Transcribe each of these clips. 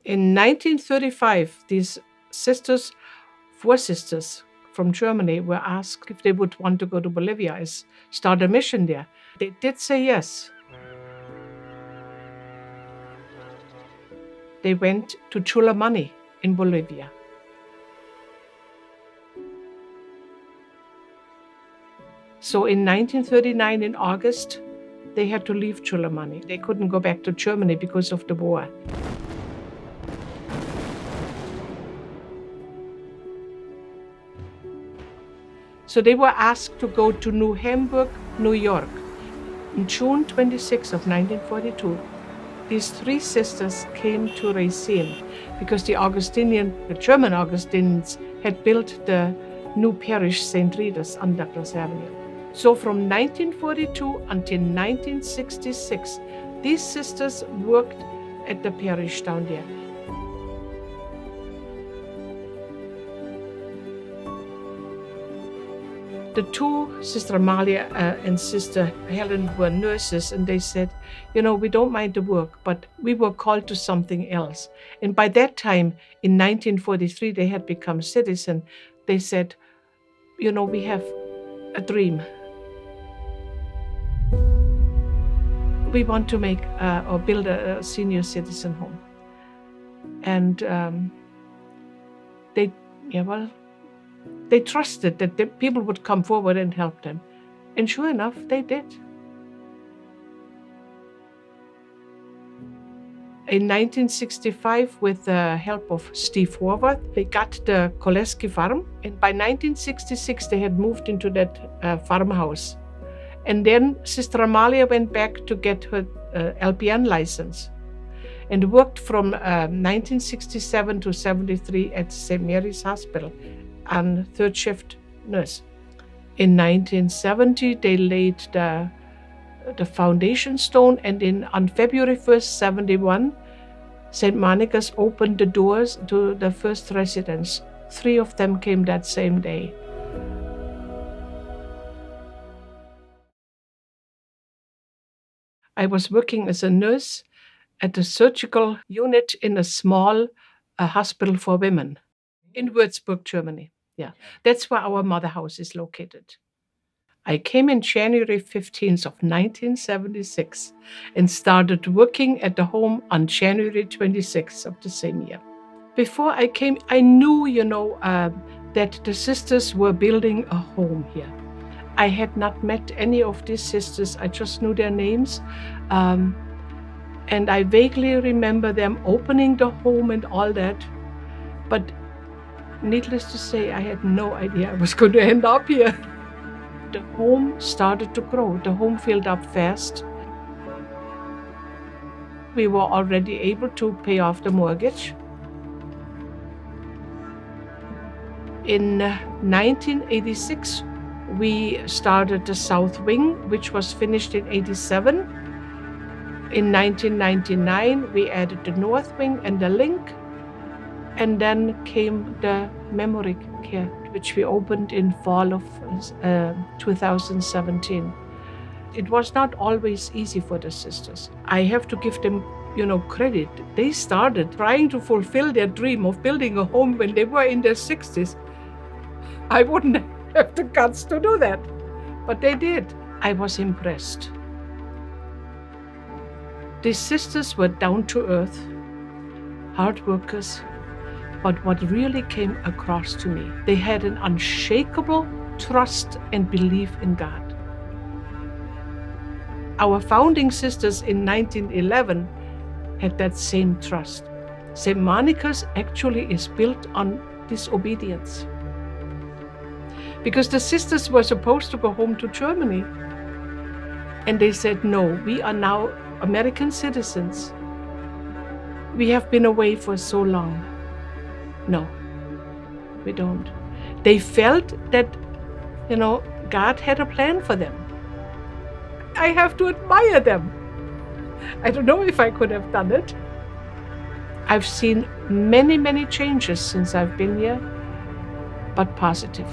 In 1935, these sisters, 4 sisters from Germany, were asked if they would want to go to Bolivia and start a mission there. They did say yes. They went to Chulamani in Bolivia. So in 1939, in August, they had to leave Chulamani. They couldn't go back to Germany because of the war. So they were asked to go to New Hamburg, New York. On June 26 of 1942, these 3 sisters came to Racine because the German Augustinians had built the new parish St. Rita's on Douglas Avenue. So from 1942 until 1966, these sisters worked at the parish down there. The 2, Sister Amalia and Sister Helen, were nurses, and they said, we don't mind the work, but we were called to something else. And by that time, in 1943, they had become citizen. They said, we have a dream. We want to make or build a senior citizen home. And they trusted that the people would come forward and help them. And sure enough, they did. In 1965, with the help of Steve Horvath, they got the Koleski farm. And by 1966, they had moved into that farmhouse. And then Sister Amalia went back to get her LPN license and worked from 1967 to 73 at St. Mary's Hospital on 3rd shift nurse. In 1970, they laid the foundation stone, and on February 1st, 71, St. Monica's opened the doors to the first residents. 3 of them came that same day. I was working as a nurse at a surgical unit in a small hospital for women in Würzburg, Germany. Yeah, that's where our mother house is located. I came in January 15th of 1976 and started working at the home on January 26th of the same year. Before I came, I knew, that the sisters were building a home here. I had not met any of these sisters. I just knew their names. And I vaguely remember them opening the home and all that. But needless to say, I had no idea I was going to end up here. The home started to grow. The home filled up fast. We were already able to pay off the mortgage. In 1986, we started the South Wing, which was finished in 87. In 1999, we added the North Wing and the Link. And then came the Memory Care, which we opened in fall of 2017. It was not always easy for the sisters. I have to give them, credit. They started trying to fulfill their dream of building a home when they were in their 60s. I wouldn't have the guts to do that, but they did. I was impressed. These sisters were down to earth, hard workers, but what really came across to me, they had an unshakable trust and belief in God. Our founding sisters in 1911 had that same trust. St. Monica's actually is built on disobedience. Because the sisters were supposed to go home to Germany. And they said, no, we are now American citizens. We have been away for so long. No, we don't. They felt that, God had a plan for them. I have to admire them. I don't know if I could have done it. I've seen many, many changes since I've been here, but positive.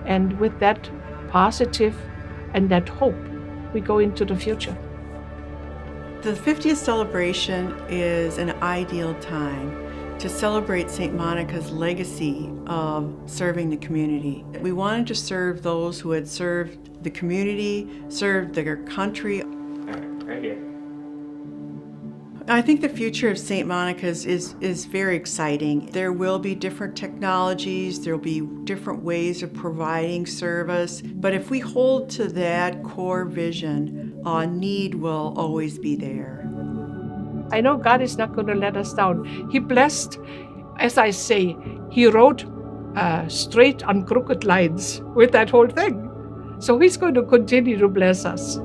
And with that positive and that hope, we go into the future. The 50th celebration is an ideal time to celebrate St. Monica's legacy of serving the community. We wanted to serve those who had served the community, served their country. Right here. I think the future of St. Monica's is very exciting. There will be different technologies, there will be different ways of providing service, but if we hold to that core vision, need will always be there. I know God is not going to let us down. He blessed, as I say, He wrote straight on crooked lines with that whole thing. So He's going to continue to bless us.